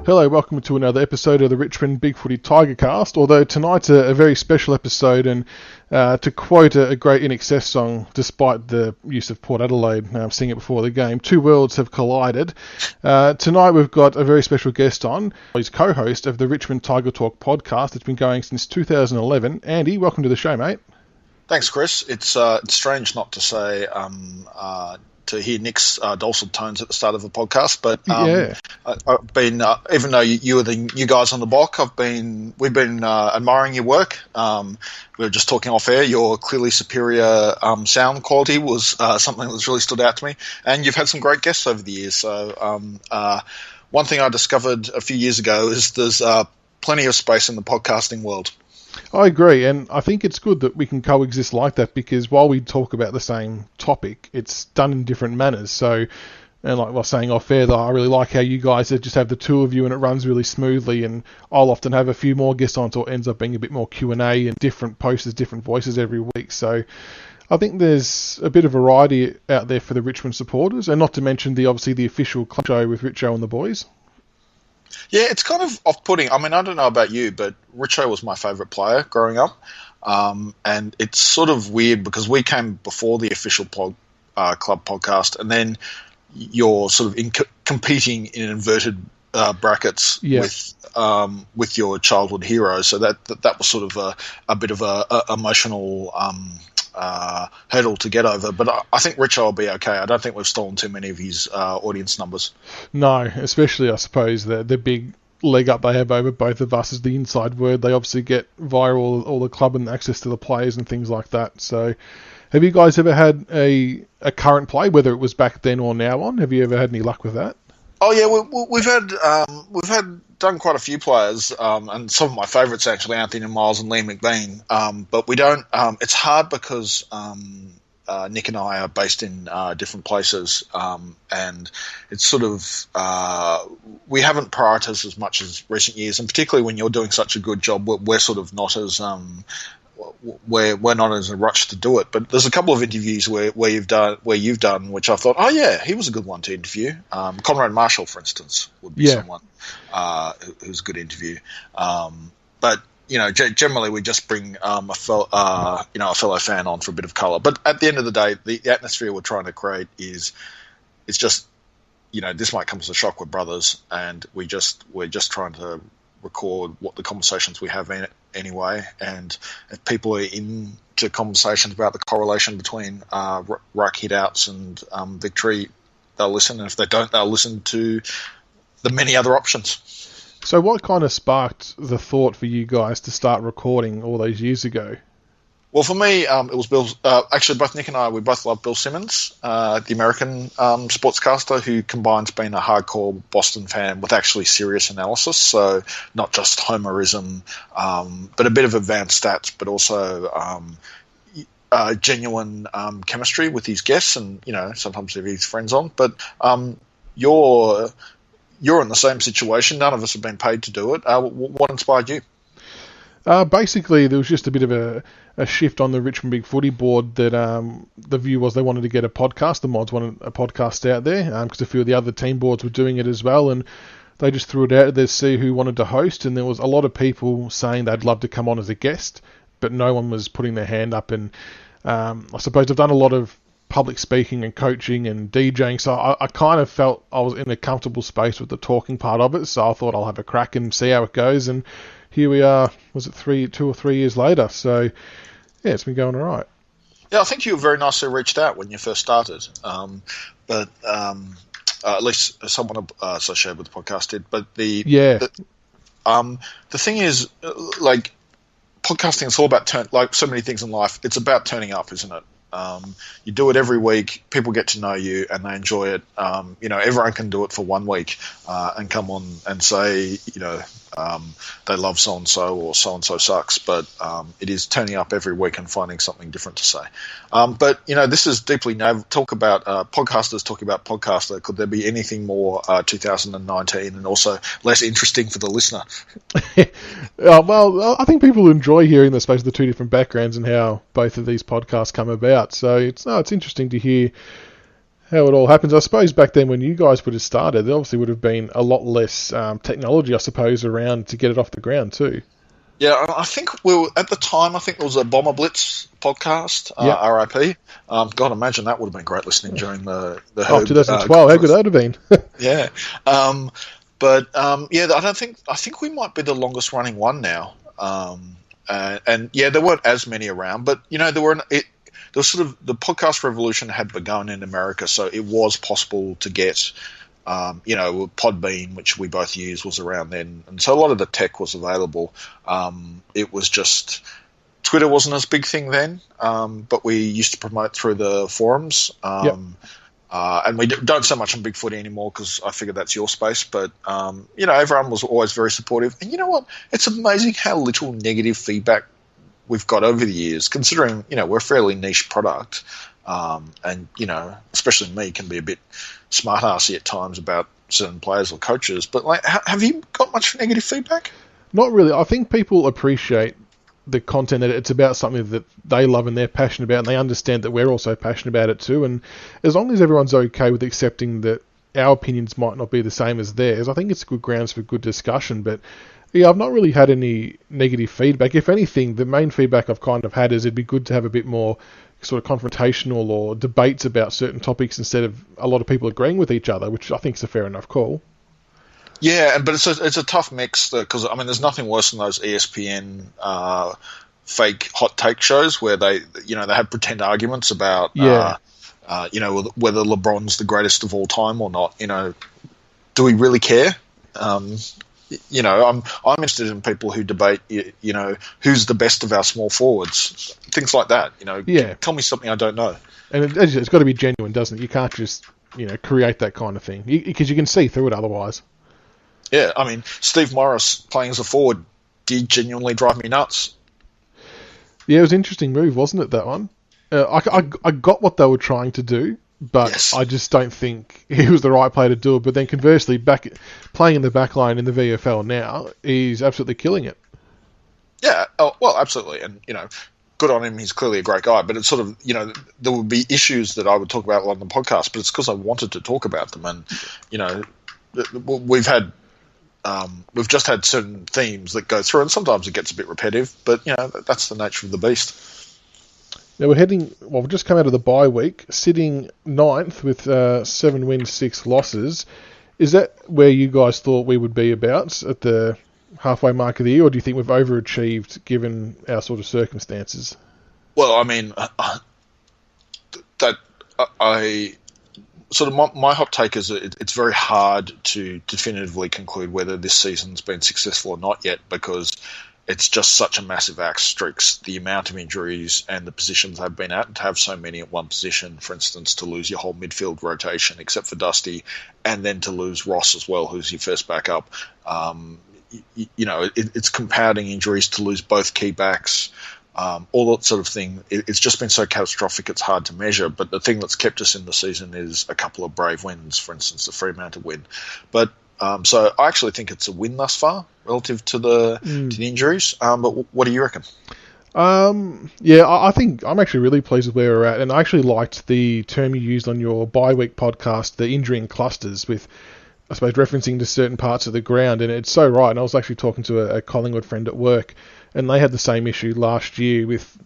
Hello, welcome to another episode of the Richmond Big Footy Tiger Cast. Although tonight's a very special episode, and to quote a great INXS song, despite the use of Port Adelaide singing it before the game, two worlds have collided. Tonight we've got a very special guest on. He's co-host of the Richmond Tiger Talk podcast. It's been going since 2011. Andy, welcome to the show, mate. Thanks, Chris. It's strange not to say to hear Nick's dulcet tones at the start of a podcast, but I've been even though you were the new guys on the block, we've been admiring your work. We were just talking off air. Your clearly superior sound quality was something that's really stood out to me, and you've had some great guests over the years. So one thing I discovered a few years ago is there's plenty of space in the podcasting world. I agree, and I think it's good that we can coexist like that, because while we talk about the same topic, it's done in different manners. So, and like I was saying off air, I really like how you guys just have the two of you and it runs really smoothly, and I'll often have a few more guests on, so it ends up being a bit more Q&A and different posters, different voices every week. So I think there's a bit of variety out there for the Richmond supporters, and not to mention the official club show with Richo and the boys. Yeah, it's kind of off-putting. I mean, I don't know about you, but Richo was my favourite player growing up. And it's sort of weird because we came before the official club podcast, and then you're sort of competing in inverted brackets with your childhood hero. So that was sort of a bit of a emotional hurdle to get over. But I think Richo will be okay. I don't think we've stolen too many of his audience numbers. No, especially I suppose the big leg up they have over both of us is the inside word. They obviously get via all the club and access to the players and things like that. So have you guys ever had a current play, whether it was back then or now on? Have you ever had any luck with that? Oh yeah, we've done quite a few players, and some of my favourites actually, Anthony Miles and Liam McBean. But we don't. It's hard because Nick and I are based in different places, and it's sort of we haven't prioritised as much as recent years, and particularly when you're doing such a good job, we're sort of not as we're not as in a rush to do it. But there's a couple of interviews where you've done which I thought, oh yeah, he was a good one to interview. Conrad Marshall, for instance, would be someone who's a good interview. But generally we just bring a fellow fan on for a bit of colour. But at the end of the day, the atmosphere we're trying to create it's just, this might come as a shock, we're brothers, and we're just trying to record what the conversations we have in it anyway, and if people are into conversations about the correlation between ruck hit-outs and victory, they'll listen, and if they don't, they'll listen to the many other options. So what kind of sparked the thought for you guys to start recording all those years ago? Well, for me, it was Bill. Actually, both Nick and I, we both love Bill Simmons, the American sportscaster who combines being a hardcore Boston fan with actually serious analysis. So not just homerism, but a bit of advanced stats, but also genuine chemistry with his guests, and sometimes if his friends on. But you're in the same situation. None of us have been paid to do it. What inspired you? Basically, there was just a bit of a shift on the Richmond Big Footy board that the view was they wanted to get a podcast. The mods wanted a podcast out there because a few of the other team boards were doing it as well, and they just threw it out there to see who wanted to host, and there was a lot of people saying they'd love to come on as a guest, but no one was putting their hand up. And I suppose I've done a lot of public speaking and coaching and DJing, so I kind of felt I was in a comfortable space with the talking part of it, so I thought I'll have a crack and see how it goes, and here we are, was it 2 or 3 years later? So, yeah, it's been going all right. Yeah, I think you were very nicely reached out when you first started, but at least someone associated with the podcast did. But the thing is, like, podcasting is all about like so many things in life. It's about turning up, isn't it? You do it every week. People get to know you and they enjoy it. Everyone can do it for 1 week and come on and say, they love so-and-so or so-and-so sucks. But it is turning up every week and finding something different to say. But this is deeply talk about podcasters talking about podcaster. Could there be anything more 2019 and also less interesting for the listener? Well, I think people enjoy hearing the space of the two different backgrounds and how both of these podcasts come about. So it's interesting to hear how it all happens. I suppose back then when you guys would have started, there obviously would have been a lot less technology, I suppose, around to get it off the ground too. Yeah, I think at the time. I think there was a Bomber Blitz podcast, Yep. RIP. God, imagine that would have been great listening during the Oh, 2012, how good that would have been. Yeah, I think we might be the longest running one now. And there weren't as many around, but there was sort of the podcast revolution had begun in America, so it was possible to get. Podbean, which we both used, was around then, and so a lot of the tech was available. It was just Twitter wasn't as big thing then, but we used to promote through the forums. Yep. And we don't so much on Big Footy anymore because I figure that's your space. But everyone was always very supportive. And you know what? It's amazing how little negative feedback we've got over the years, considering we're a fairly niche product. And especially me, can be a bit smart-arsey at times about certain players or coaches. But have you got much negative feedback? Not really. I think people appreciate the content, that it's about something that they love and they're passionate about, and they understand that we're also passionate about it too. And as long as everyone's okay with accepting that our opinions might not be the same as theirs, I think it's good grounds for good discussion. But yeah, I've not really had any negative feedback. If anything, the main feedback I've kind of had is it'd be good to have a bit more sort of confrontational or debates about certain topics instead of a lot of people agreeing with each other, which I think is a fair enough call. Yeah, but it's a tough mix because there's nothing worse than those ESPN fake hot take shows where they have pretend arguments about whether LeBron's the greatest of all time or not. Do we really care? I'm interested in people who debate, who's the best of our small forwards, things like that. Tell me something I don't know. And it's got to be genuine, doesn't it? You can't just create that kind of thing because you can see through it otherwise. Yeah, Steve Morris playing as a forward did genuinely drive me nuts. Yeah, it was an interesting move, wasn't it, that one? I got what they were trying to do, but yes. I just don't think he was the right player to do it. But then conversely, playing in the back line in the VFL now, he's absolutely killing it. Yeah, oh, well, absolutely. And, good on him. He's clearly a great guy. But it's sort of, there would be issues that I would talk about on the podcast, but it's because I wanted to talk about them. And, we've just had certain themes that go through, and sometimes it gets a bit repetitive, but that's the nature of the beast. Now we've just come out of the bye week, sitting 9th with 7 wins, 6 losses. Is that where you guys thought we would be about at the halfway mark of the year, or do you think we've overachieved given our sort of circumstances? Well, my hot take is that it's very hard to definitively conclude whether this season's been successful or not yet, because it's just such a massive asterisk, the amount of injuries and the positions they've been at, and to have so many at one position, for instance, to lose your whole midfield rotation except for Dusty, and then to lose Ross as well, who's your first backup. It's compounding injuries to lose both key backs. All that sort of thing. It's just been so catastrophic it's hard to measure, but the thing that's kept us in the season is a couple of brave wins, for instance, the Fremantle win. But so I actually think it's a win thus far relative to the injuries. But what do you reckon? I think I'm actually really pleased with where we're at, and I actually liked the term you used on your bye-week podcast, the injury in clusters, with, I suppose, referencing to certain parts of the ground, and it's so right. And I was actually talking to a Collingwood friend at work, and they had the same issue last year with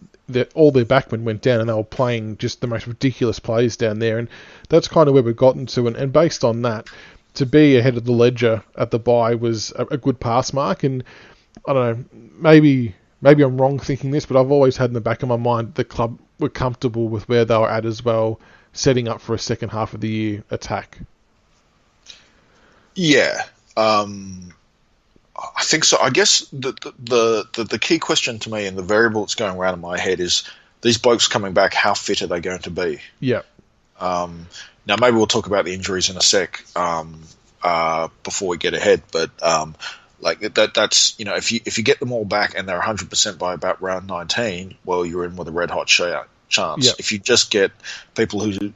all their backmen went down, and they were playing just the most ridiculous plays down there, and that's kind of where we've gotten to, and based on that, to be ahead of the ledger at the bye was a good pass mark, and I don't know, maybe I'm wrong thinking this, but I've always had in the back of my mind the club were comfortable with where they were at as well, setting up for a second half of the year attack. Yeah, I think so. I guess the key question to me and the variable that's going around in my head is these blokes coming back, how fit are they going to be? Yeah. Now, maybe we'll talk about the injuries in a sec before we get ahead, but that's, if you get them all back and they're 100% by about round 19, well, you're in with a red-hot chance. Yep. If you just get people who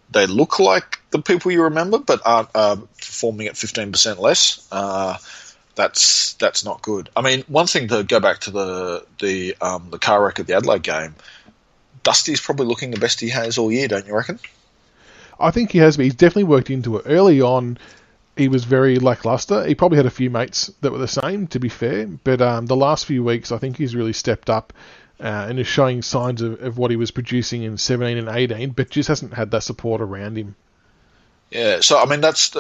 they look like the people you remember but aren't performing at 15% less, that's not good. One thing to go back to the car wreck at the Adelaide game, Dusty's probably looking the best he has all year, don't you reckon? I think he has, but he's definitely worked into it. Early on, he was very lackluster. He probably had a few mates that were the same, to be fair. But the last few weeks, I think he's really stepped up and is showing signs of what he was producing in 17 and 18, but just hasn't had that support around him. Yeah, so I mean that's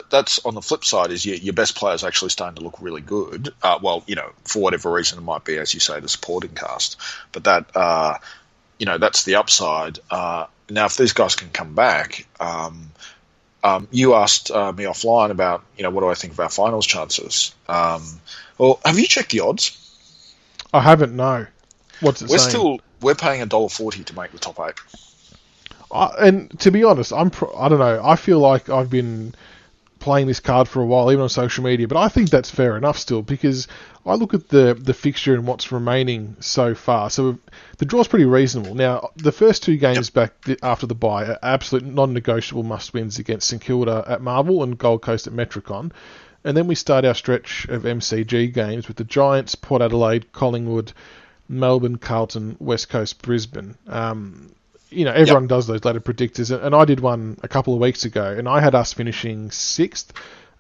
on the flip side is your best players actually starting to look really good. Well, for whatever reason it might be, as you say, the supporting cast, but that that's the upside. Now, if these guys can come back, you asked me offline about what do I think of our finals chances. Well, have you checked the odds? I haven't. No. What's it saying? We're paying $1.40 to make the top 8. And to be honest, I don't know. I feel like I've been playing this card for a while, even on social media, but I think that's fair enough still, because I look at the fixture and what's remaining so far. So the draw's pretty reasonable. Now, the first 2 games back after the bye are absolute non-negotiable must-wins against St Kilda at Marvel and Gold Coast at Metricon. And then we start our stretch of MCG games with the Giants, Port Adelaide, Collingwood, Melbourne, Carlton, West Coast, Brisbane. Everyone does those ladder predictors, and I did one a couple of weeks ago, and I had us finishing 6th,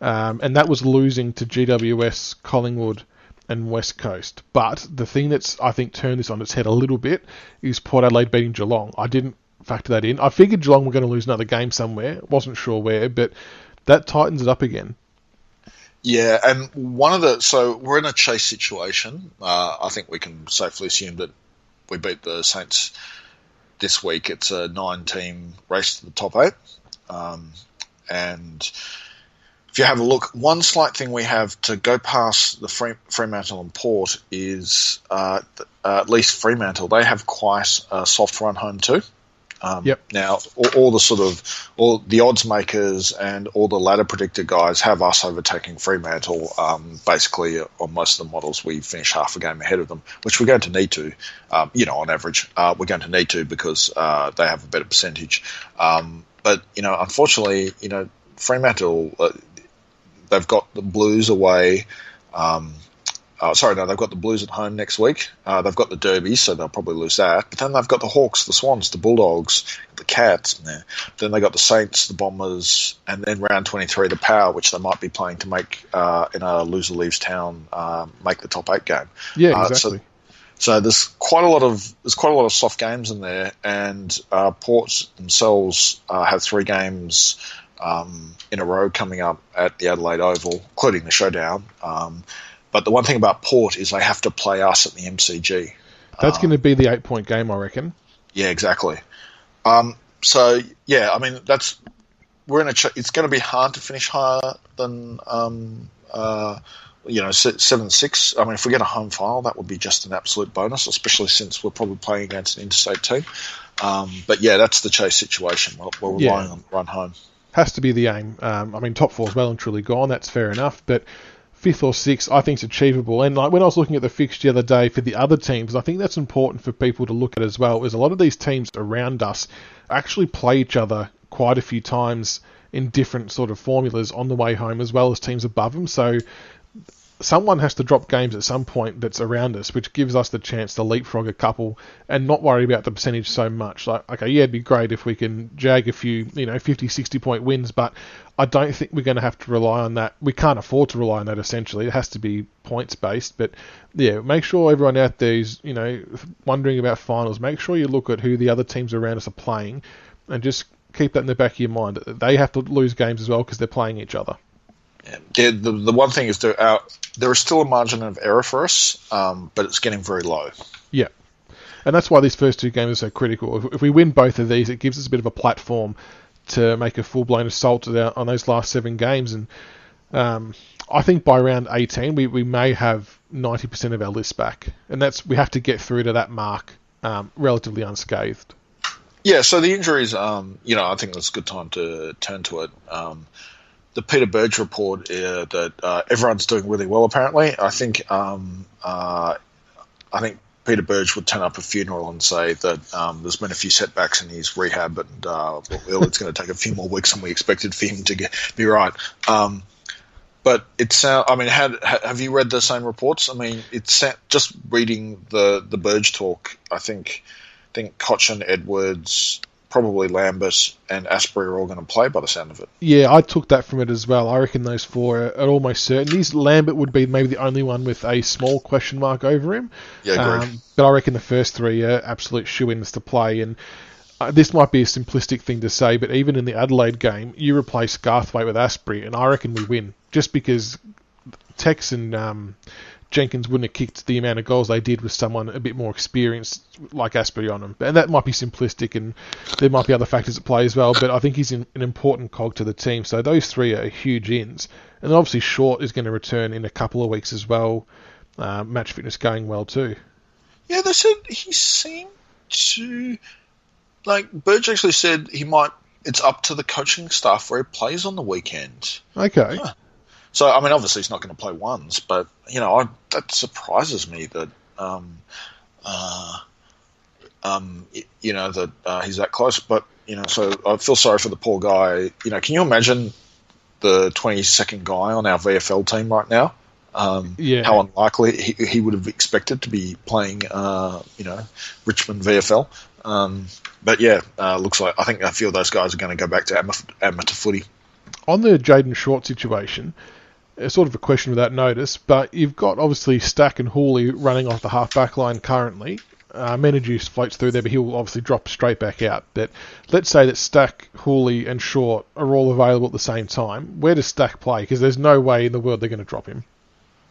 and that was losing to GWS, Collingwood, and West Coast. But the thing that's, I think, turned this on its head a little bit is Port Adelaide beating Geelong. I didn't factor that in. I figured Geelong were going to lose another game somewhere. Wasn't sure where, but that tightens it up again. Yeah, and so we're in a chase situation. I think we can safely assume that we beat the Saints this week. It's a 9-team race to the top 8. And if you have a look, one slight thing we have to go past the Fremantle and Port is at least Fremantle. They have quite a soft run home too. Now, all the odds makers and all the ladder predictor guys have us overtaking Fremantle. Basically, on most of the models, we finish half a game ahead of them, which we're going to need to. On average, we're going to need to because they have a better percentage. But unfortunately, Fremantle, they've got the Blues away. They've got the Blues at home next week. They've got the Derby, so they'll probably lose that. But then they've got the Hawks, the Swans, the Bulldogs, the Cats. Then they've got the Saints, the Bombers, and then round 23, the Power, which they might be playing to make, in a loser leaves town, make the top 8 game. Yeah, exactly. So there's quite a lot of soft games in there, and Port themselves have 3 games in a row coming up at the Adelaide Oval, including the showdown. But the one thing about Port is they have to play us at the MCG. That's going to be the 8-point game, I reckon. Yeah, exactly. We're in it's going to be hard to finish higher than 7-6. I mean, if we get a home final, that would be just an absolute bonus, especially since we're probably playing against an interstate team. But yeah, that's the chase situation. We're relying on run home. Has to be the aim. Top 4 is well and truly gone. That's fair enough, but 5th or 6th, I think it's achievable. And when I was looking at the fixture the other day for the other teams, I think that's important for people to look at as well, is a lot of these teams around us actually play each other quite a few times in different sort of formulas on the way home, as well as teams above them. So someone has to drop games at some point that's around us, which gives us the chance to leapfrog a couple and not worry about the percentage so much. It'd be great if we can jag a few, 50, 60 point wins, but I don't think we're going to have to rely on that. We can't afford to rely on that, essentially. It has to be points based. But yeah, make sure everyone out there is, wondering about finals. Make sure you look at who the other teams around us are playing and just keep that in the back of your mind. They have to lose games as well because they're playing each other. Yeah, the one thing is there is still a margin of error for us, but it's getting very low. Yeah. And that's why these first 2 games are so critical. If we win both of these, it gives us a bit of a platform to make a full-blown assault on those last 7 games. And I think by round 18, we may have 90% of our list back. And we have to get through to that mark relatively unscathed. Yeah, so the injuries, I think it's a good time to turn to it. The Peter Burge report that everyone's doing really well. Apparently, I think Peter Burge would turn up a funeral and say that there's been a few setbacks in his rehab, and it's going to take a few more weeks than we expected for him to be right. But it sounds. I mean, have you read the same reports? I mean, it's just reading the Burge talk. I think Cochin, Edwards, probably Lambert and Asprey are all going to play by the sound of it. Yeah, I took that from it as well. I reckon those four are almost certainties. Lambert would be maybe the only one with a small question mark over him. Yeah, agreed. But I reckon the first three are absolute shoo-ins to play. And this might be a simplistic thing to say, but even in the Adelaide game, you replace Garthwaite with Asprey, and I reckon we win. Just because Tex and Jenkins wouldn't have kicked the amount of goals they did with someone a bit more experienced like Asprey on them. And that might be simplistic, and there might be other factors at play as well, but I think he's an important cog to the team. So those three are huge ins. And then obviously Short is going to return in a couple of weeks as well. Match fitness going well too. Yeah, they said he seemed to... Like, Burge actually said it's up to the coaching staff where he plays on the weekend. Okay. Huh. So, I mean, obviously he's not going to play ones, but, that surprises me that, he's that close. But, so I feel sorry for the poor guy. Can you imagine the 22nd guy on our VFL team right now? How unlikely he would have expected to be playing, Richmond VFL. But yeah, looks like I feel those guys are going to go back to amateur footy. On the Jayden Short situation, it's sort of a question without notice, but you've got obviously Stack and Hooley running off the half-back line currently. Menadue floats through there, but he'll obviously drop straight back out. But let's say that Stack, Hooley and Short are all available at the same time. Where does Stack play? Because there's no way in the world they're going to drop him.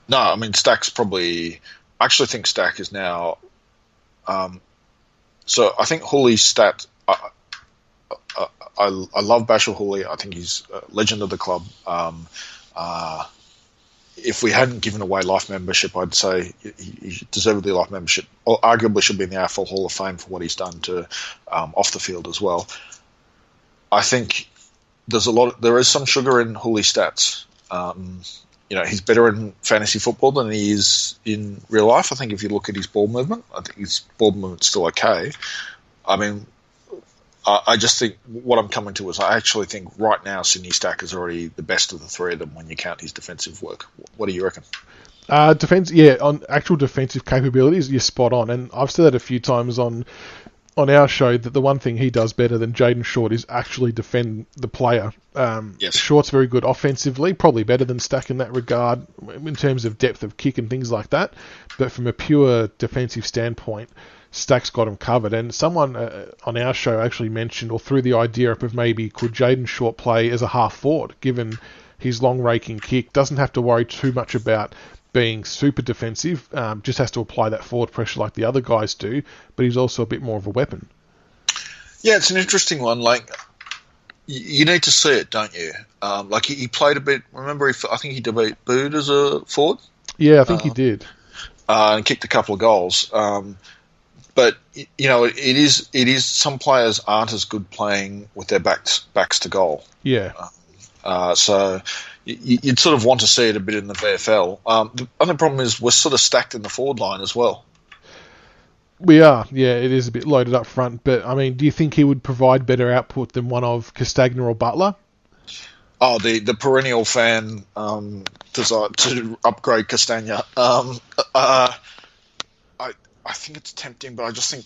No, I mean, Stack's probably... I actually think Stack is now... So I think Hooley's stat... I love Bashar Hooley. I think he's a legend of the club. If we hadn't given away life membership, I'd say he deservedly life membership, or arguably should be in the AFL Hall of Fame for what he's done to off the field as well. I think there is some sugar in Hooley's stats. He's better in fantasy football than he is in real life. I think if you look at his ball movement, I think his ball movement's still okay. I mean, I just think what I'm coming to is I actually think right now Sydney Stack is already the best of the three of them when you count his defensive work. What do you reckon? On actual defensive capabilities, you're spot on. And I've said that a few times on our show that the one thing he does better than Jayden Short is actually defend the player. Yes. Short's very good offensively, probably better than Stack in that regard in terms of depth of kick and things like that. But from a pure defensive standpoint, Stack's got him covered. And someone on our show actually mentioned or threw the idea up of maybe could Jayden Short play as a half forward, given his long raking kick, doesn't have to worry too much about being super defensive, just has to apply that forward pressure like the other guys do, but he's also a bit more of a weapon. Yeah, it's an interesting one. Like, you need to see it, don't you? Like, he played a bit, remember, I think he debuted as a forward? Yeah, I think he did. And kicked a couple of goals. But, it is some players aren't as good playing with their backs to goal. Yeah. So you'd sort of want to see it a bit in the VFL. The only problem is we're sort of stacked in the forward line as well. We are, yeah, it is a bit loaded up front. But, I mean, do you think he would provide better output than one of Castagna or Butler? Oh, the perennial fan desire to upgrade Castagna. I think it's tempting, but I just think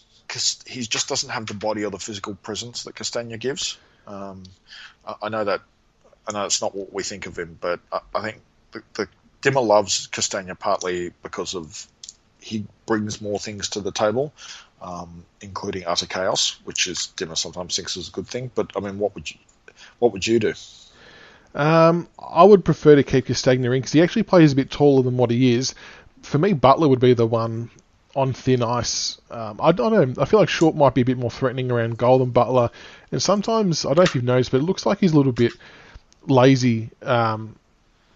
he just doesn't have the body or the physical presence that Castagna gives. I know it's not what we think of him, but I think the Dimmer loves Castagna partly because of he brings more things to the table, including utter chaos, which is Dimmer sometimes thinks is a good thing. But I mean, what would you do? I would prefer to keep Castagna in because he actually plays a bit taller than what he is. For me, Butler would be the one on thin ice. I don't know. I feel like Short might be a bit more threatening around goal than Butler, and sometimes I don't know if you've noticed, but it looks like he's a little bit lazy.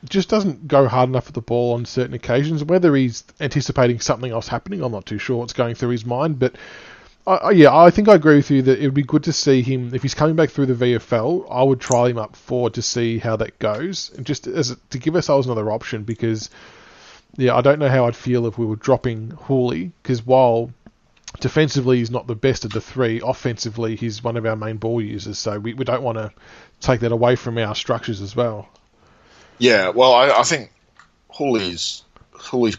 Just doesn't go hard enough at the ball on certain occasions. Whether he's anticipating something else happening, I'm not too sure what's going through his mind. But I think I agree with you that it would be good to see him if he's coming back through the VFL. I would try him up forward to see how that goes, and just to give ourselves another option because. Yeah, I don't know how I'd feel if we were dropping Hooley, because while defensively he's not the best of the three, offensively he's one of our main ball users, so we don't want to take that away from our structures as well. Yeah, well, I think Hooley's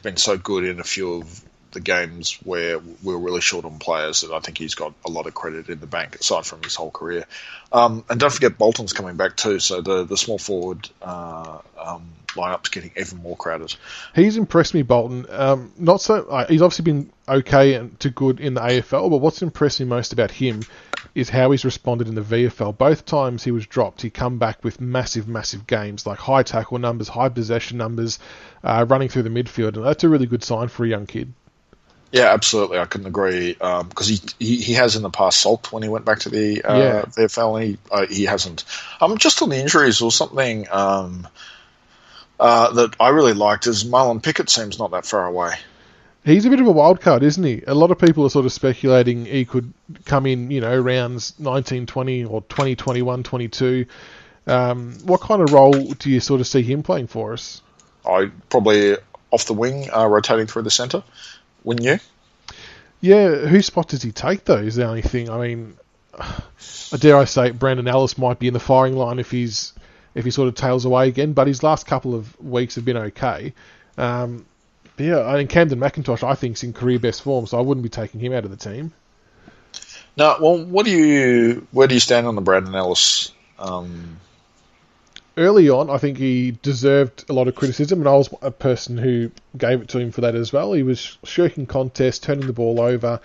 been so good in a few of the games where we're really short on players, that I think he's got a lot of credit in the bank, aside from his whole career. And don't forget Bolton's coming back too, so the small forward lineup's getting even more crowded. He's impressed me, Bolton. Not so. He's obviously been okay and to good in the AFL, but what's impressed me most about him is how he's responded in the VFL. Both times he was dropped, he come back with massive, massive games, like high tackle numbers, high possession numbers, running through the midfield, and that's a really good sign for a young kid. Yeah, absolutely. I couldn't agree, because he has in the past sulked when he went back to the VFL, and he hasn't. Just on the injuries or something that I really liked is Marlon Pickett seems not that far away. He's a bit of a wild card, isn't he? A lot of people are sort of speculating he could come in, rounds 19, 20 or 20, 21, 22. What kind of role do you sort of see him playing for us? I probably off the wing, rotating through the centre. Wouldn't you? Yeah, whose spot does he take, though, is the only thing. I mean, dare I say, Brandon Ellis might be in the firing line if he sort of tails away again, but his last couple of weeks have been okay. Yeah, I mean, Camden McIntosh, I think, is in career best form, so I wouldn't be taking him out of the team. No, well, where do you stand on the Brandon Ellis? Early on, I think he deserved a lot of criticism, and I was a person who gave it to him for that as well. He was shirking contests, turning the ball over.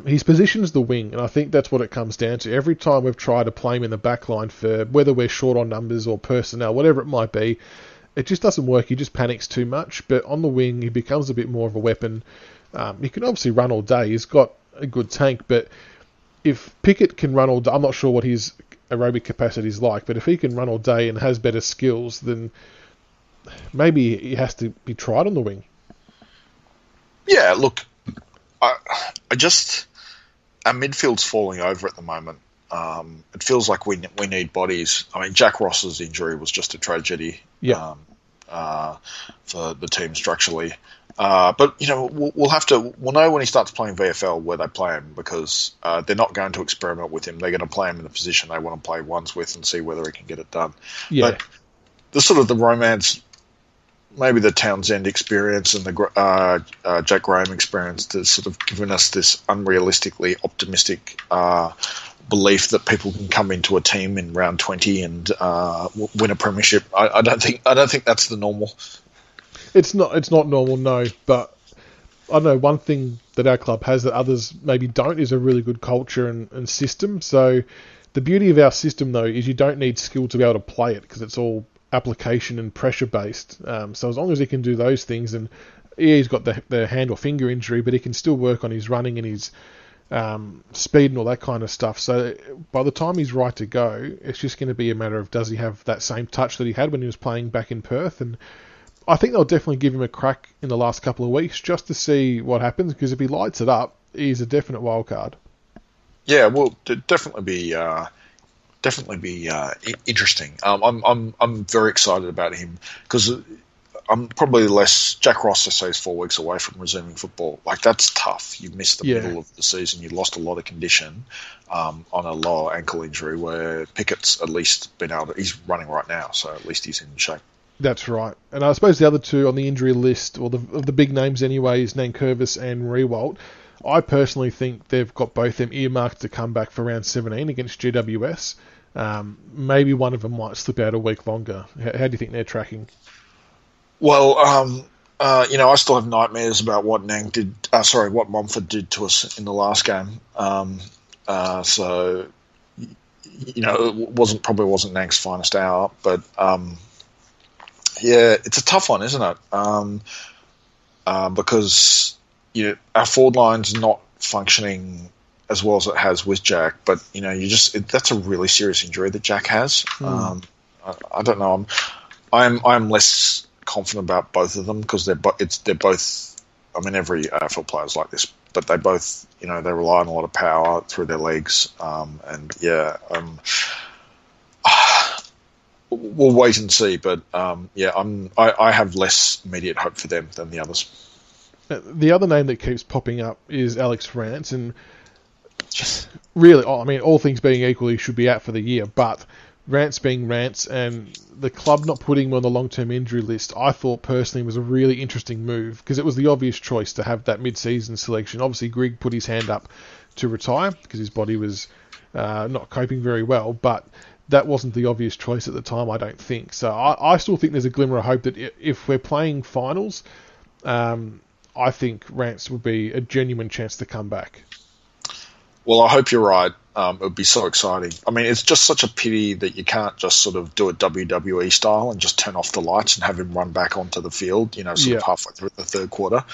His position's the wing, and I think that's what it comes down to. Every time we've tried to play him in the back line for whether we're short on numbers or personnel, whatever it might be, it just doesn't work. He just panics too much. But on the wing, he becomes a bit more of a weapon. He can obviously run all day. He's got a good tank. But if Pickett can run all day, I'm not sure what his aerobic capacity is like. But if he can run all day and has better skills, then maybe he has to be tried on the wing. Yeah, look, I just... Our midfield's falling over at the moment. It feels like we need bodies. I mean, Jack Ross's injury was just a tragedy for the team structurally. But we'll know when he starts playing VFL where they play him, because they're not going to experiment with him. They're going to play him in the position they want to play ones with and see whether he can get it done. Yeah. But the romance, maybe the Townsend experience and the Jack Graham experience, has sort of given us this unrealistically optimistic belief that people can come into a team in round 20 and win a premiership. I don't think that's the normal. It's not normal, no. But I don't know, one thing that our club has that others maybe don't is a really good culture and system. So the beauty of our system, though, is you don't need skill to be able to play it, because it's all application and pressure based. So as long as he can do those things, and he's got the hand or finger injury, but he can still work on his running and his speed and all that kind of stuff. So by the time he's right to go, it's just going to be a matter of, does he have that same touch that he had when he was playing back in Perth? And I think they'll definitely give him a crack in the last couple of weeks just to see what happens, because if he lights it up, he's a definite wild card. Yeah, well, definitely be interesting. I'm very excited about him, because I'm probably less. Jack Ross just says 4 weeks away from resuming football. Like, that's tough. You've missed the middle of the season. You lost a lot of condition on a lower ankle injury, where Pickett's at least been able to. He's running right now, so at least he's in shape. That's right. And I suppose the other two on the injury list, or the big names anyway, is Nankervis and Riewoldt. I personally think they've got both them earmarked to come back for round 17 against GWS. Maybe one of them might slip out a week longer. How do you think they're tracking? Well, I still have nightmares about what what Mumford did to us in the last game. So, it probably wasn't Nang's finest hour, but it's a tough one, isn't it? Because our forward line's not functioning as well as it has with Jack, but that's a really serious injury that Jack has. I don't know. I'm less confident about both of them, because they're both. I mean, every AFL player is like this, but they both, they rely on a lot of power through their legs, we'll wait and see. But I have less immediate hope for them than the others. The other name that keeps popping up is Alex France, and really, I mean, all things being equal, he should be out for the year, but Rance being Rance, and the club not putting him on the long-term injury list, I thought personally was a really interesting move, because it was the obvious choice to have that mid-season selection. Obviously, Grigg put his hand up to retire because his body was not coping very well, but that wasn't the obvious choice at the time, I don't think. So I still think there's a glimmer of hope that if we're playing finals, I think Rance would be a genuine chance to come back. Well, I hope you're right. It would be so exciting. I mean, it's just such a pity that you can't just sort of do it WWE style and just turn off the lights and have him run back onto the field, sort of halfway through the third quarter.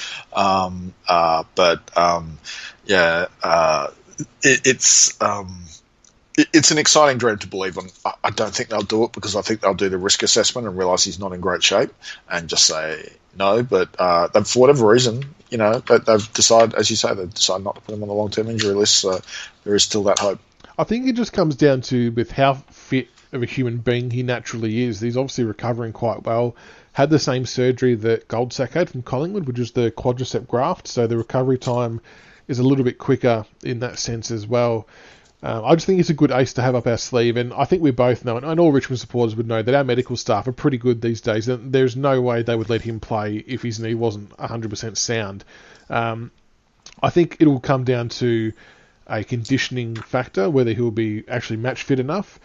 It's an exciting dream to believe in. I don't think they'll do it because I think they'll do the risk assessment and realise he's not in great shape and just say no. But for whatever reason, they've decided, as you say, they've decided not to put him on the long-term injury list. So there is still that hope. I think it just comes down to with how fit of a human being he naturally is. He's obviously recovering quite well. Had the same surgery that Goldsack had from Collingwood, which is the quadricep graft. So the recovery time is a little bit quicker in that sense as well. I just think it's a good ace to have up our sleeve, and I think we both know, and all Richmond supporters would know, that our medical staff are pretty good these days, and there's no way they would let him play if his knee wasn't 100% sound. I think it'll come down to a conditioning factor, whether he'll be actually match fit enough.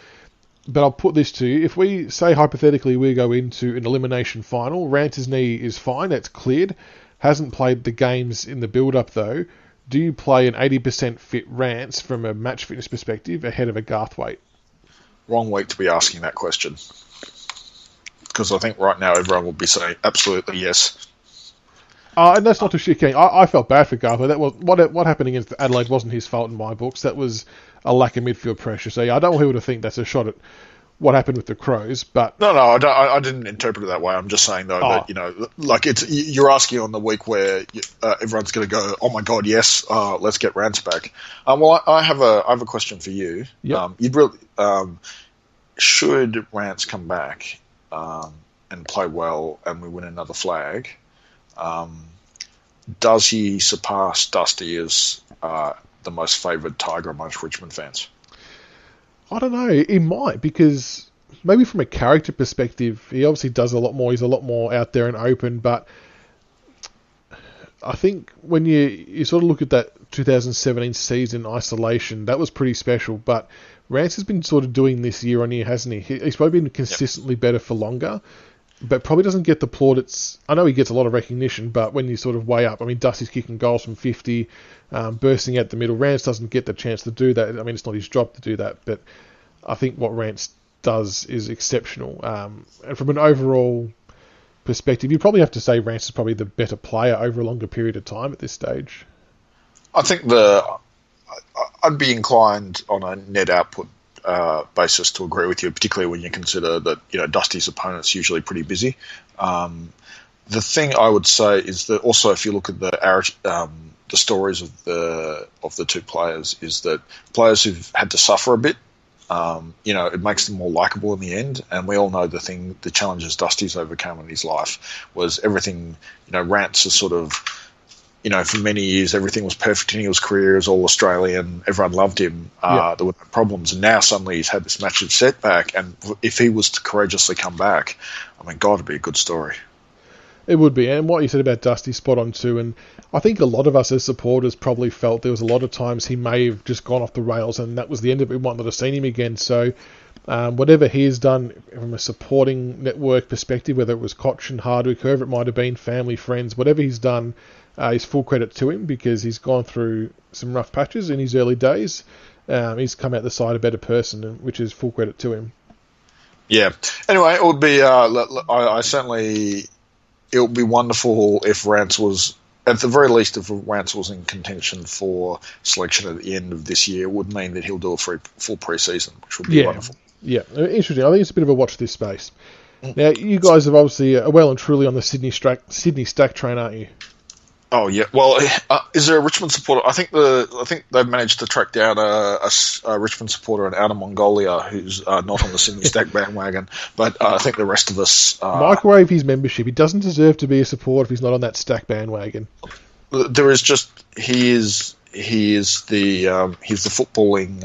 But I'll put this to you, if we say hypothetically we go into an elimination final, Rance's knee is fine, that's cleared, hasn't played the games in the build-up though, do you play an 80% fit Rance from a match fitness perspective ahead of a Garthwaite? Wrong week to be asking that question. Because I think right now everyone will be saying absolutely yes. And that's not to shit King. I felt bad for Garthwaite. That was what happened against Adelaide wasn't his fault in my books. That was a lack of midfield pressure. So I don't want people to think that's a shot at what happened with the Crows, but no, I didn't interpret it that way. I'm just saying though that like you're asking on the week where everyone's going to go, oh my god, yes, let's get Rance back. Well, I have a question for you. Yep. You'd really should Rance come back and play well, and we win another flag? Does he surpass Dusty as the most favoured Tiger amongst Richmond fans? I don't know. He might, because maybe from a character perspective, he obviously does a lot more. He's a lot more out there and open. But I think when you sort of look at that 2017 season in isolation, that was pretty special. But Rance has been sort of doing this year on year, hasn't he? He's probably been consistently better for longer, but probably doesn't get the plaudits. I know he gets a lot of recognition, but when you sort of weigh up, I mean, Dusty's kicking goals from 50, bursting out the middle. Rance doesn't get the chance to do that. I mean, it's not his job to do that, but I think what Rance does is exceptional. And from an overall perspective, you probably have to say Rance is probably the better player over a longer period of time at this stage. I think I'd be inclined on a net output basis to agree with you, particularly when you consider that Dusty's opponent's usually pretty busy. The thing I would say is that also, if you look at the stories of the two players, is that players who've had to suffer a bit, it makes them more likable in the end. And we all know the challenges Dusty's overcome in his life was everything. Rance is sort of, for many years everything was perfect in his career. He was all Australian. Everyone loved him. There were no problems. And now suddenly he's had this massive setback. And if he was to courageously come back, I mean, God, it'd be a good story. It would be. And what you said about Dusty, spot on too. And I think a lot of us as supporters probably felt there was a lot of times he may have just gone off the rails and that was the end of it. We might not have seen him again. So whatever he has done from a supporting network perspective, whether it was Koch and Hardwick, whoever it might have been, family, friends, whatever he's done, is full credit to him because he's gone through some rough patches in his early days. He's come out the side a better person, which is full credit to him. Yeah. Anyway, it would be, it would be wonderful if Rance was, at the very least, if Rance was in contention for selection at the end of this year. It would mean that he'll do a full pre-season, which would be wonderful. Yeah, interesting. I think it's a bit of a watch this space. Now, you guys are obviously well and truly on the Sydney Stack train, aren't you? Oh yeah. Well, is there a Richmond supporter? I think they've managed to track down a Richmond supporter in Outer Mongolia who's not on the Sydney Stack bandwagon. But I think the rest of us microwave his membership. He doesn't deserve to be a supporter if he's not on that Stack bandwagon. There is just he is the footballing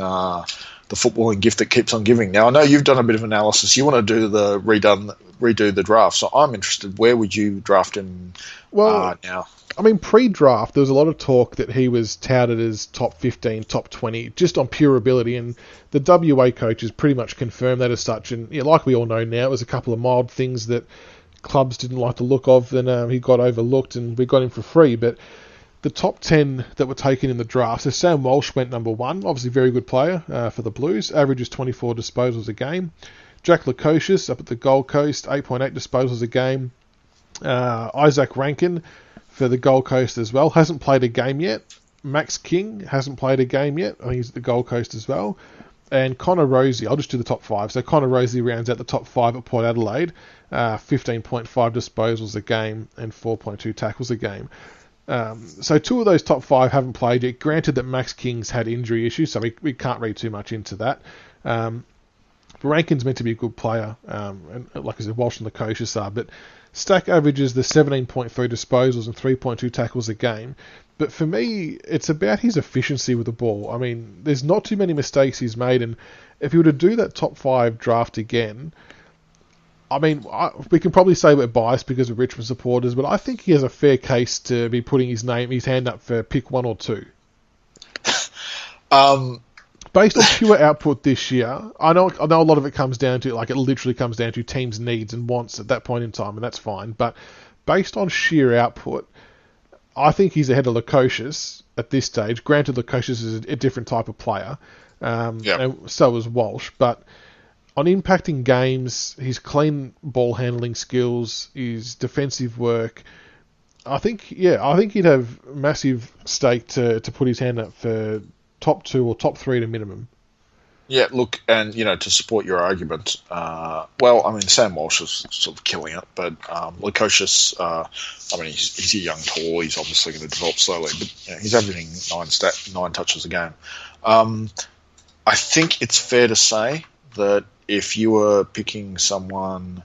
the footballing gift that keeps on giving. Now, I know you've done a bit of analysis. You want to do the redo the draft, so I'm interested. Where would you draft him now? I mean, pre-draft, there was a lot of talk that he was touted as top 15, top 20, just on pure ability, and the WA coaches pretty much confirmed that as such. And like we all know now, it was a couple of mild things that clubs didn't like the look of, and he got overlooked, and we got him for free. But the top 10 that were taken in the draft, so Sam Walsh went number 1, obviously very good player for the Blues, averages 24 disposals a game. Jack Lukosius up at the Gold Coast, 8.8 disposals a game. Isaac Rankin for the Gold Coast as well, hasn't played a game yet. Max King hasn't played a game yet. I think he's at the Gold Coast as well. And Connor Rosie, I'll just do the top 5. So Connor Rosie rounds out the top 5 at Port Adelaide, 15.5 disposals a game and 4.2 tackles a game. So 2 of those top 5 haven't played yet. Granted that Max King's had injury issues, so we can't read too much into that. But Rankin's meant to be a good player, and like I said, Walsh and Lukosius are, but Stack averages the 17.3 disposals and 3.2 tackles a game. But for me, it's about his efficiency with the ball. I mean, there's not too many mistakes he's made, and if he were to do that top 5 draft again, I mean, we can probably say we're biased because of Richmond supporters, but I think he has a fair case to be putting his hand up for pick 1 or 2. Based on pure output this year, I know a lot of it comes down to, it literally comes down to teams' needs and wants at that point in time, and that's fine. But based on sheer output, I think he's ahead of Lukosius at this stage. Granted, Lukosius is a different type of player, and so is Walsh. But on impacting games, his clean ball handling skills, his defensive work, I think he'd have massive stake to put his hand up for top 2 or top 3 at a minimum. Yeah, look, and, to support your argument, Sam Walsh is sort of killing it, but Lukosius, he's a young tall, he's obviously going to develop slowly, but he's averaging 9 touches a game. I think it's fair to say that if you were picking someone,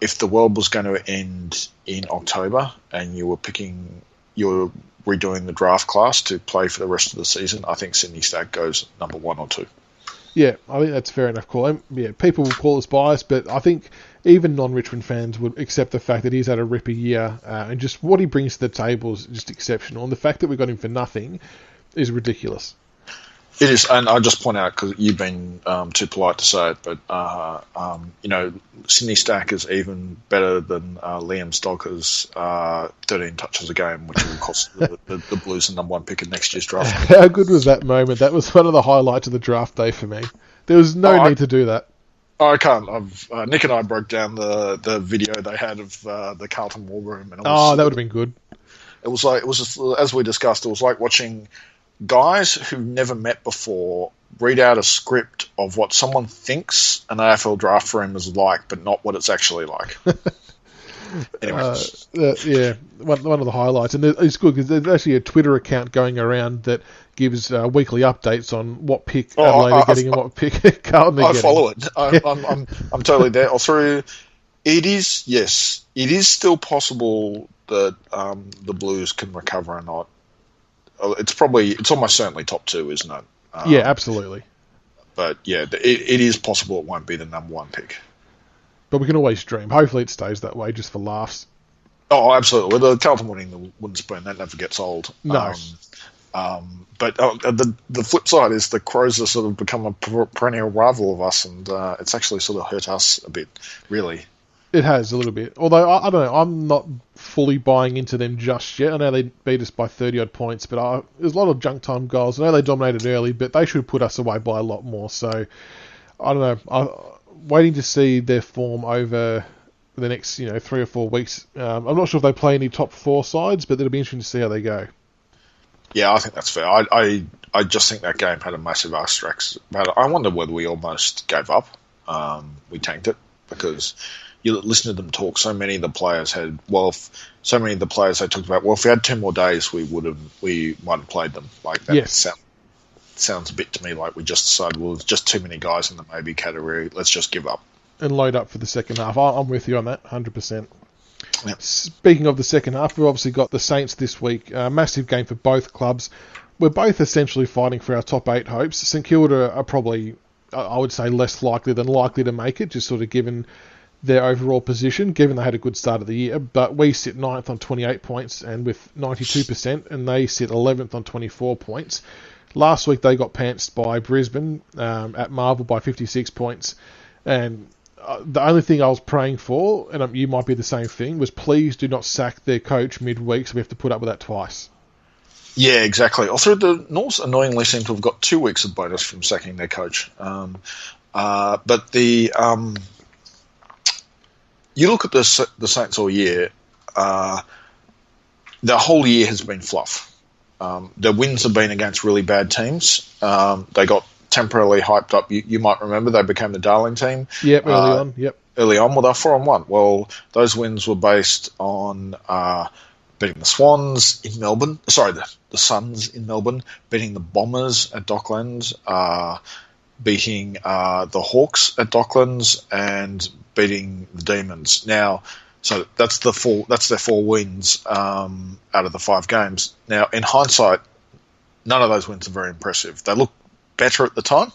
if the world was going to end in October and you were redoing the draft class to play for the rest of the season, I think Sydney Stack goes number 1 or 2. Yeah, I think that's fair enough call. Yeah, people will call us biased, but I think even non-Richmond fans would accept the fact that he's had a ripper year, and just what he brings to the table is just exceptional. And the fact that we got him for nothing is ridiculous. It is, and I just point out, because you've been too polite to say it, but Sydney Stack is even better than Liam Stolker's 13 touches a game, which will cost the Blues the number 1 pick in next year's draft. How good was that moment? That was one of the highlights of the draft day for me. There was no need to do that. I can't. Nick and I broke down the video they had of the Carlton War Room. And that would have been good. It was as we discussed, it was like watching guys who've never met before read out a script of what someone thinks an AFL draft room is like, but not what it's actually like. Anyway. One of the highlights, and it's good because there's actually a Twitter account going around that gives weekly updates on what pick Adelaide are getting and what pick Carlton are getting. I follow it. I'm totally there. It is still possible that the Blues can recover or not. It's almost certainly top 2, isn't it? Yeah, absolutely. But yeah, it is possible it won't be the number 1 pick. But we can always dream. Hopefully it stays that way just for laughs. Oh, absolutely. Well, the Carlton winning the wooden spoon, that never gets old. No. But the flip side is the Crows have sort of become a perennial rival of us, and it's actually sort of hurt us a bit, really. It has, a little bit. Although, I don't know, I'm not fully buying into them just yet. I know they beat us by 30-odd points, but there's a lot of junk time goals. I know they dominated early, but they should put us away by a lot more. So, I don't know. I'm waiting to see their form over the next 3 or 4 weeks. I'm not sure if they play any top 4 sides, but it'll be interesting to see how they go. Yeah, I think that's fair. I just think that game had a massive asterisk about it. I wonder whether we almost gave up. We tanked it because you listen to them talk. So many of the players had so many of the players they talked about. Well, if we had 2 more days, we might have played them. Like that. Yes. Sounds a bit to me like we just decided, well, there's just too many guys in the maybe category. Let's just give up and load up for the second half. I'm with you on that, 100%. Yep. Speaking of the second half, we've obviously got the Saints this week. Massive game for both clubs. we're both essentially fighting for our top 8 hopes. St Kilda are probably, I would say, less likely than likely to make it, just sort of given their overall position, given they had a good start of the year. But we sit 9th on 28 points and with 92%, and they sit 11th on 24 points. Last week they got pantsed by Brisbane at Marvel by 56 points, and the only thing I was praying for, and you might be the same thing, was please do not sack their coach midweek, so we have to put up with that twice. Yeah, exactly. Also, the Norths annoyingly seem to have got 2 weeks of bonus from sacking their coach. But the you look at the Saints all year, the whole year has been fluff. Their wins have been against really bad teams. They got temporarily hyped up. You might remember they became the darling team. Yep, early on. Yep. Early on, well, they're 4-1. Well, those wins were based on beating the Swans in Melbourne. Sorry, the Suns in Melbourne, beating the Bombers at Docklands, beating the Hawks at Docklands, and beating the Demons. Now, so that's their 4 wins out of the 5 games. Now, in hindsight, none of those wins are very impressive. They look better at the time,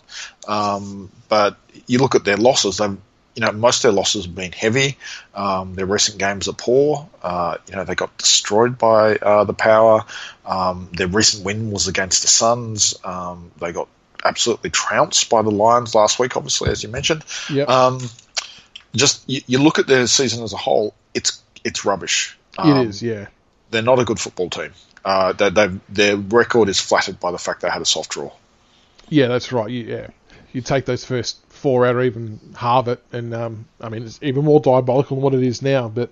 but you look at their losses. Most of their losses have been heavy. Their recent games are poor. They got destroyed by the Power. Their recent win was against the Suns. They got absolutely trounced by the Lions last week, obviously, as you mentioned. Yep. You look at their season as a whole, it's rubbish. It is, yeah. They're not a good football team. Their record is flattered by the fact they had a soft draw. Yeah, that's right. You take those first 4 out or even halve it, and it's even more diabolical than what it is now. But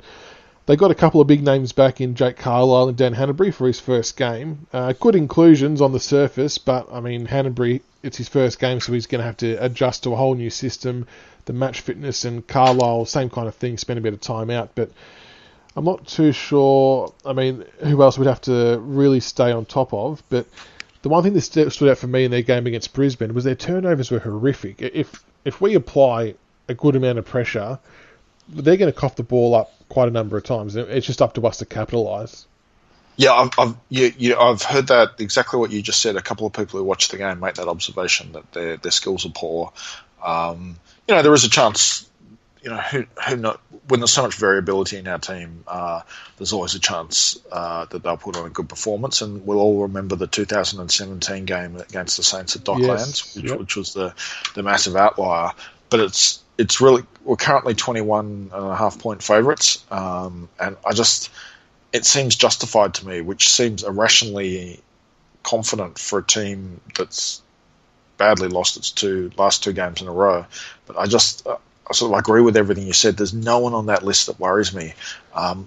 they got a couple of big names back in Jake Carlisle and Dan Hanbury for his first game. Good inclusions on the surface, but Hanbury, it's his first game, so he's going to have to adjust to a whole new system, the match fitness, and Carlisle, same kind of thing, spend a bit of time out. But I'm not too sure, who else would have to really stay on top of, but the one thing that stood out for me in their game against Brisbane was their turnovers were horrific. If we apply a good amount of pressure, they're going to cough the ball up quite a number of times. It's just up to us to capitalise. Yeah, I've heard that exactly what you just said. A couple of people who watched the game make that observation that their skills are poor. There is a chance. Who knows, when there's so much variability in our team, there's always a chance that they'll put on a good performance. And we'll all remember the 2017 game against the Saints at Docklands, which was the massive outlier. But it's really, we're currently 21.5 point favourites, and it seems justified to me, which seems irrationally confident for a team that's badly lost its last two games in a row. But I sort of agree with everything you said. There's no one on that list that worries me.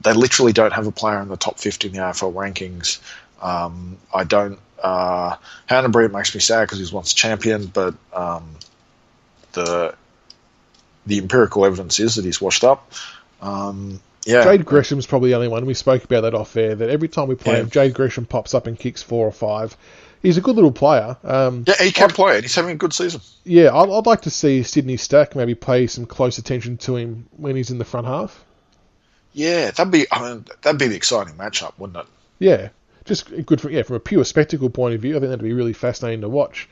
They literally don't have a player in the top 50 in the AFL rankings. I don't. Hanbury, it makes me sad because he's once champion, but the empirical evidence is that he's washed up. Jade Gresham's probably the only one. We spoke about that off air, that every time we play him, Jade Gresham pops up and kicks 4 or 5. He's a good little player. He can play it. He's having a good season. Yeah, I'd like to see Sydney Stack maybe pay some close attention to him when he's in the front half. Yeah, that'd be the exciting matchup, wouldn't it? Yeah, just good from a pure spectacle point of view. I think that'd be really fascinating to watch.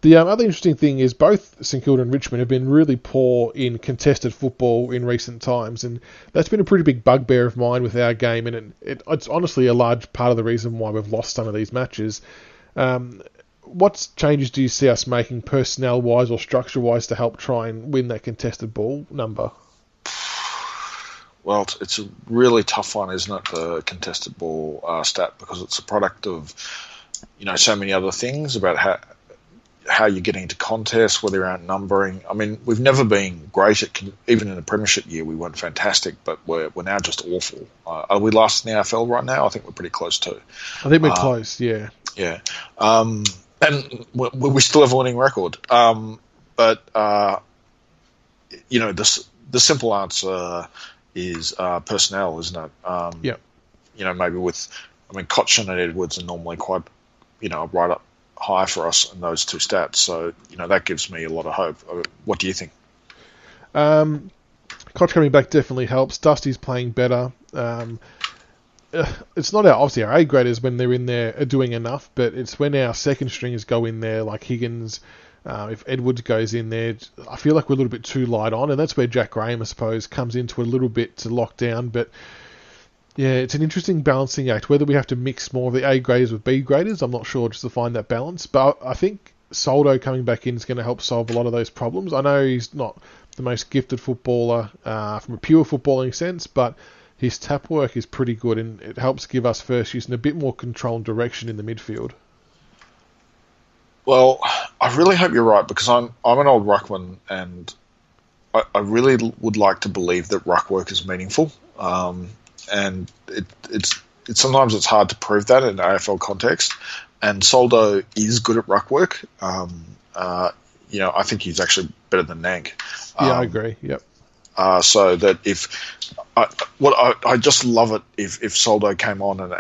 The other interesting thing is both St Kilda and Richmond have been really poor in contested football in recent times, and that's been a pretty big bugbear of mine with our game, and it's honestly a large part of the reason why we've lost some of these matches. What changes do you see us making personnel-wise or structure-wise to help try and win that contested ball number? Well, it's a really tough one, isn't it, the contested ball stat, because it's a product of so many other things about how you're getting into contests, whether you're outnumbering. I mean, we've never been great at, even in a premiership year, we weren't fantastic, but we're now just awful. Are we last in the AFL right now? I think we're pretty close to. I think we're close, yeah. Yeah. And we still have a winning record. But the simple answer is personnel, isn't it? Yeah. Maybe Cotchin and Edwards are normally quite, right up high for us in those two stats. So, that gives me a lot of hope. What do you think? Koch coming back definitely helps. Dusty's playing better. it's not obviously our A graders when they're in there are doing enough, but it's when our second stringers go in there, like Higgins, if Edwards goes in there, I feel like we're a little bit too light on, and that's where Jack Graham, I suppose, comes into a little bit to lock down. But yeah, it's an interesting balancing act. Whether we have to mix more of the A graders with B graders, I'm not sure, just to find that balance. But I think Soldo coming back in is going to help solve a lot of those problems. I know he's not the most gifted footballer from a pure footballing sense, but his tap work is pretty good, and it helps give us first use and a bit more control and direction in the midfield. Well, I really hope you're right, because I'm an old ruckman, and I really would like to believe that ruck work is meaningful. And it's sometimes it's hard to prove that in an AFL context. And Soldo is good at ruck work. I think he's actually better than Nank. Yeah, I agree. Yep. So that I just love it if Soldo came on and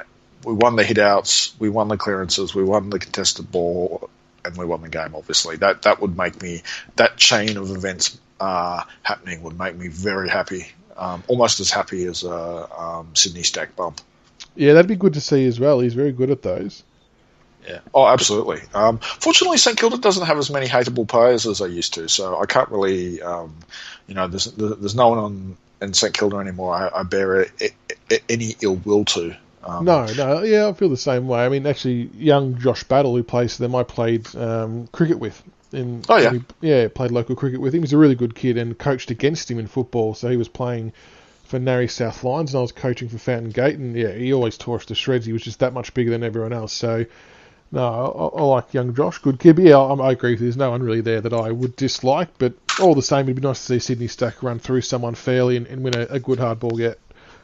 we won the hit outs, we won the clearances, we won the contested ball, and we won the game. Obviously, that would make me, that chain of events happening would make me very happy, almost as happy as a Sydney Stack bump. Yeah, that'd be good to see as well. He's very good at those. Yeah. Oh, absolutely. Fortunately, St Kilda doesn't have as many hateable players as they used to, so I can't really, there's no one in St Kilda anymore I bear any ill will to. No, yeah, I feel the same way. I mean, actually, young Josh Battle, who plays for them, I played cricket with. Played local cricket with him. He's a really good kid, and coached against him in football, so he was playing for Narry South Lions, and I was coaching for Fountain Gate, and yeah, he always tore us to shreds. He was just that much bigger than everyone else, so... No, I like young Josh, good kid. But yeah, I agree with you. There's no one really there that I would dislike, but all the same, it'd be nice to see Sydney Stack run through someone fairly and win a good hard ball get.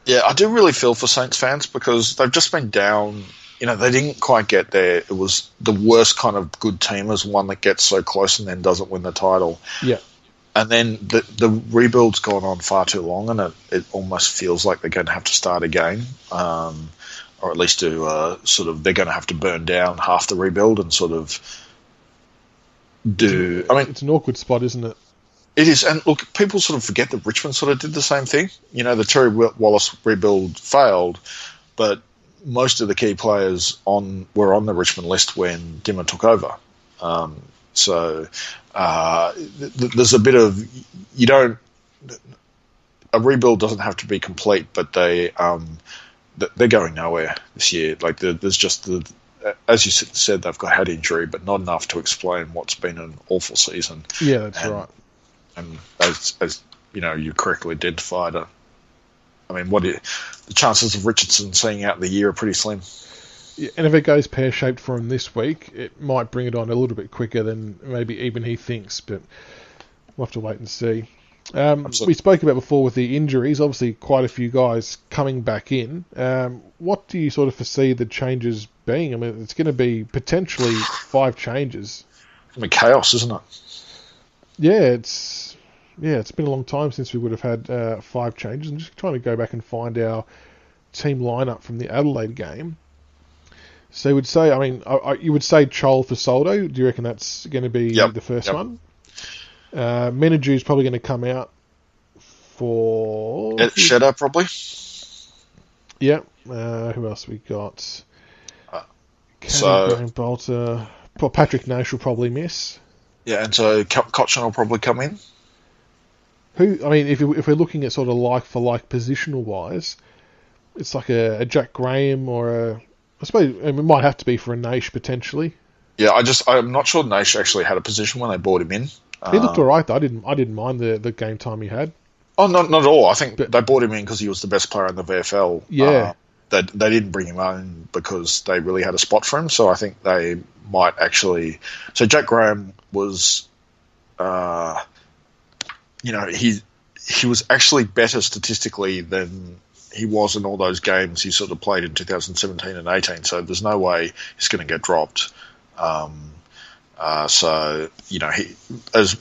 Yeah, I do really feel for Saints fans, because they've just been down. They didn't quite get there. It was the worst kind of good team, as one that gets so close and then doesn't win the title. Yeah. And then the rebuild's gone on far too long, and it almost feels like they're going to have to start again. Or at least do they're going to have to burn down half the rebuild and sort of do... I mean, it's an awkward spot, isn't it? It is. And look, people sort of forget that Richmond sort of did the same thing. The Terry Wallace rebuild failed, but most of the key players were on the Richmond list when Dimmer took over. There's a bit of... A rebuild doesn't have to be complete, but they're going nowhere this year. Like, there's just as you said, they've had injury, but not enough to explain what's been an awful season. Yeah, that's right. And as you correctly identified, the chances of Richardson seeing out the year are pretty slim. Yeah, and if it goes pear-shaped for him this week, it might bring it on a little bit quicker than maybe even he thinks, but we'll have to wait and see. We spoke about before with the injuries, obviously quite a few guys coming back in. What do you sort of foresee the changes being? I mean, it's going to be potentially 5 changes. It's going to be chaos, isn't it? Yeah, it's been a long time since we would have had 5 changes. I'm just trying to go back and find our team lineup from the Adelaide game. So you would say, you would say Chol for Soldo. Do you reckon that's going to be the first one? Menaju's probably going to come out for... Shadow, probably. Yeah. Who else we got? Graham Bolter. Patrick Nash will probably miss. Yeah, and so Cochin will probably come in. If we're looking at sort of like-for-like positional-wise, it's like a Jack Graham or I suppose it might have to be for a Nash potentially. Yeah, I'm not sure Nash actually had a position when they brought him in. He looked alright though. I didn't mind the game time he had. Oh, not at all. I think they brought him in because he was the best player in the VFL. Yeah. They didn't bring him in because they really had a spot for him. So I think they might actually. So Jack Graham was, he was actually better statistically than he was in all those games he sort of played in 2017 and 18. So there's no way he's going to get dropped. He, as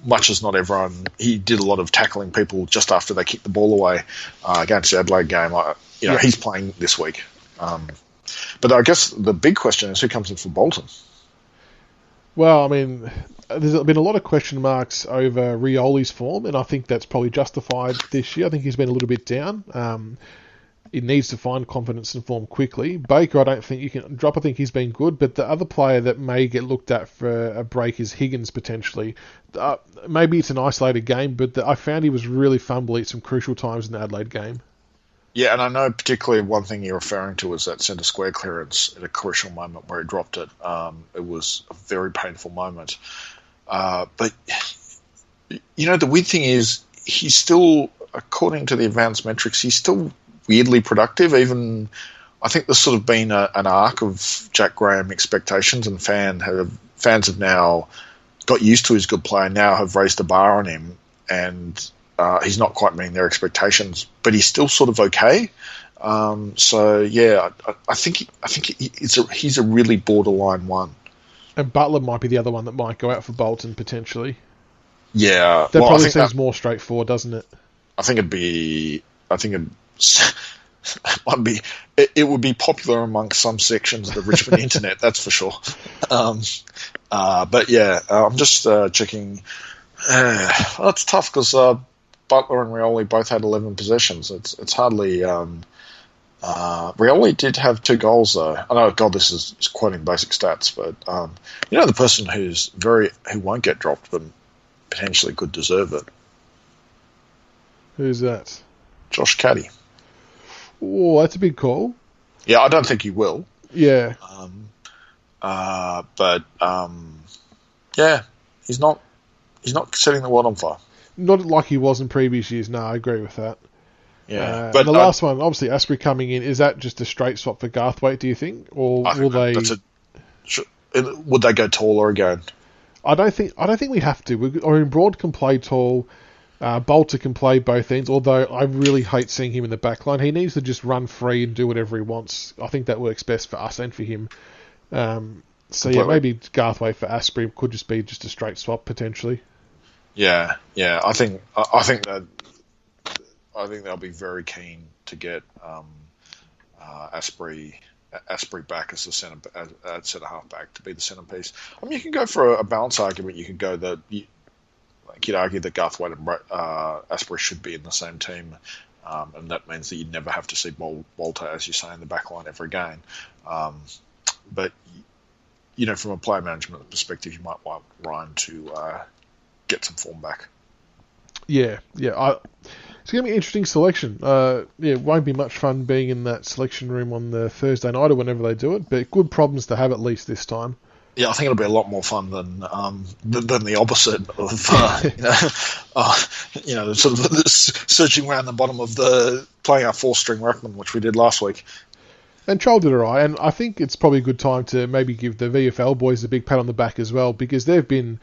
much as not everyone, he did a lot of tackling people just after they kicked the ball away against the Adelaide game. He's playing this week. But I guess the big question is who comes in for Bolton? Well, there's been a lot of question marks over Rioli's form, and I think that's probably justified this year. I think he's been a little bit down. he needs to find confidence and form quickly. Baker, I don't think you can drop. I think he's been good, but the other player that may get looked at for a break is Higgins potentially. Maybe it's an isolated game, but I found he was really fumbly at some crucial times in the Adelaide game. Yeah, and I know particularly one thing you're referring to was that centre square clearance at a crucial moment where he dropped it. It was a very painful moment. But, the weird thing is he's still, according to the advanced metrics, he's still weirdly productive. Even, I think there's sort of been an arc of Jack Graham expectations, and fans have now got used to his good play, now have raised the bar on him, and he's not quite meeting their expectations, but he's still sort of okay. So yeah, I think he's a really borderline one. And Butler might be the other one that might go out for Bolton potentially. Yeah, that probably seems more straightforward, doesn't it? It would be popular amongst some sections of the Richmond internet, that's for sure. But yeah, I'm just checking. It's tough because Butler and Rioli both had 11 possessions. It's hardly. Rioli did have 2 goals though. I know, God, this is quoting basic stats, but the person who won't get dropped but potentially could deserve it. Who's that? Josh Caddy. Oh, that's a big call. Yeah, I don't think he will. Yeah. Yeah, he's not setting the world on fire. Not like he was in previous years. No, I agree with that. Yeah, but the last one, obviously, Asprey coming in. Is that just a straight swap for Garthwaite? Do you think, or will they? Would they go taller again? I don't think we have to. Broad can play tall. Bolter can play both ends, although I really hate seeing him in the back line. He needs to just run free and do whatever he wants. I think that works best for us and for him. Yeah, maybe Garthwaite for Asprey could just be just a straight swap potentially. Yeah. I think they'll be very keen to get Asprey back as the centre half back to be the centerpiece. I mean, you can go for a balance argument. You could go that you'd argue that Garthwaite and Asprey should be in the same team, and that means that you'd never have to see Walter, as you say, in the back line every game. But from a player management perspective, you might want Ryan to get some form back. Yeah. It's going to be an interesting selection. It won't be much fun being in that selection room on the Thursday night or whenever they do it, but good problems to have at least this time. Yeah, I think it'll be a lot more fun than the opposite of sort of searching around the bottom of playing our 4-string ruckman, which we did last week. And Troll did alright, and I think it's probably a good time to maybe give the VFL boys a big pat on the back as well, because they've been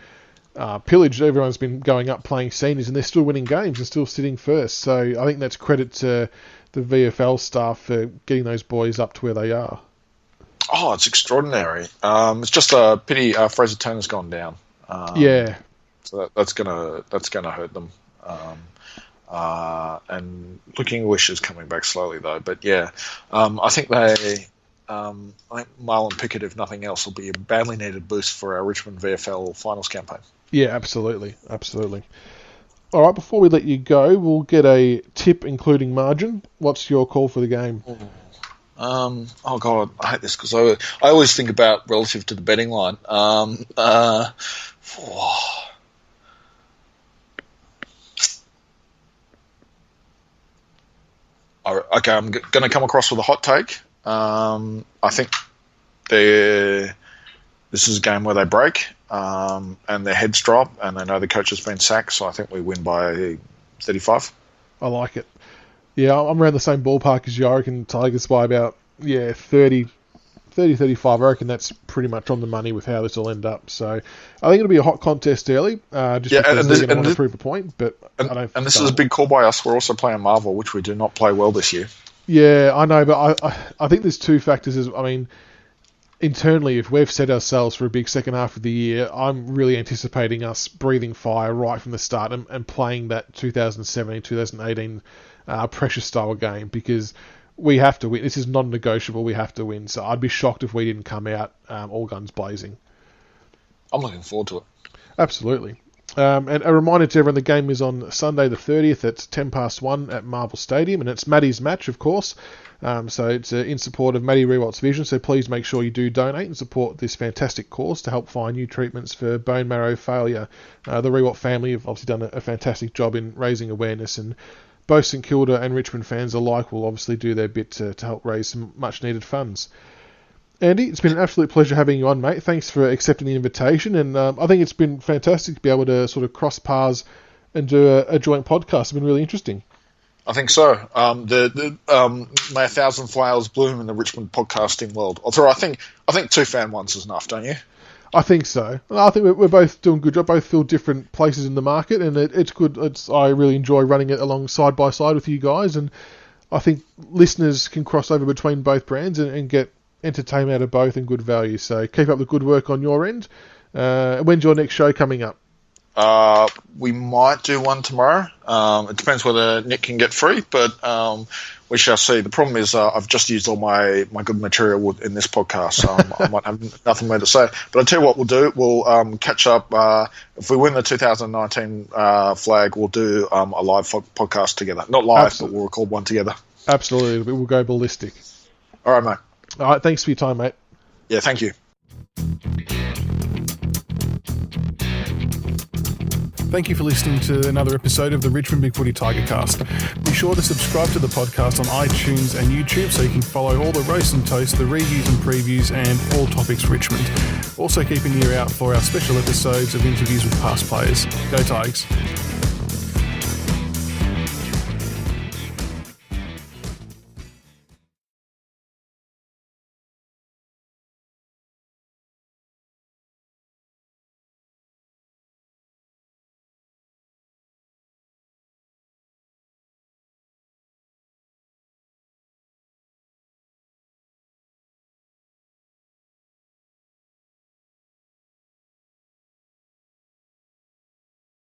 pillaged. Everyone's been going up playing seniors, and they're still winning games and still sitting first. So I think that's credit to the VFL staff for getting those boys up to where they are. Oh, it's extraordinary. It's just a pity Fraser Turner's gone down. So that's gonna hurt them. And Luke English is coming back slowly though. But yeah, I think Marlon Pickett, if nothing else, will be a badly needed boost for our Richmond VFL finals campaign. Yeah, absolutely. All right, before we let you go, we'll get a tip including margin. What's your call for the game? Oh God, I hate this because I always think about relative to the betting line. Okay, I'm going to come across with a hot take. I think this is a game where they break and their heads drop and they know the coach has been sacked, so I think we win by 35. I like it. Yeah, I'm around the same ballpark as you. I reckon Tigers by about 30, 35. I reckon that's pretty much on the money with how this will end up. So I think it'll be a hot contest early, because they're going to want to prove a point. But this is a big call by us. We're also playing Marvel, which we do not play well this year. Yeah, I know, but I think there's two factors. Internally, if we've set ourselves for a big second half of the year, I'm really anticipating us breathing fire right from the start and playing that 2017, 2018 pressure style game, because we have to win. This is non-negotiable. We have to win. So I'd be shocked if we didn't come out all guns blazing. I'm looking forward to it. Absolutely. And a reminder to everyone, the game is on Sunday the 30th at 1:10 at Marvel Stadium, and it's Maddie's match, of course. So it's in support of Maddie Rewalt's vision, so please make sure you do donate and support this fantastic cause to help find new treatments for bone marrow failure. The Rewalt family have obviously done a fantastic job in raising awareness, and both St Kilda and Richmond fans alike will obviously do their bit to help raise some much-needed funds. Andy, it's been an absolute pleasure having you on, mate. Thanks for accepting the invitation, and I think it's been fantastic to be able to sort of cross paths and do a joint podcast. It's been really interesting. I think so. May a thousand flowers bloom in the Richmond podcasting world. Although I think 2 fan ones is enough, don't you? I think so. I think we're both doing a good job. Both fill different places in the market, and it's good. I really enjoy running it along side by side with you guys, and I think listeners can cross over between both brands and get entertainment out of both and good value. So keep up the good work on your end. When's your next show coming up? We might do one tomorrow. It depends whether Nick can get free, but we shall see. The problem is I've just used all my good material in this podcast, so I might have nothing more to say. But I'll tell you what we'll do. We'll catch up. If we win the 2019 flag, we'll do a live podcast together. Not live, Absolutely. But we'll record one together. Absolutely. We'll go ballistic. All right, mate. All right, thanks for your time, mate. Yeah, thank you. Thank you for listening to another episode of the Richmond Big Footy Tigercast. Be sure to subscribe to the podcast on iTunes and YouTube so you can follow all the roast and toast, the reviews and previews, and all topics Richmond. Also keep an ear out for our special episodes of interviews with past players. Go Tigers.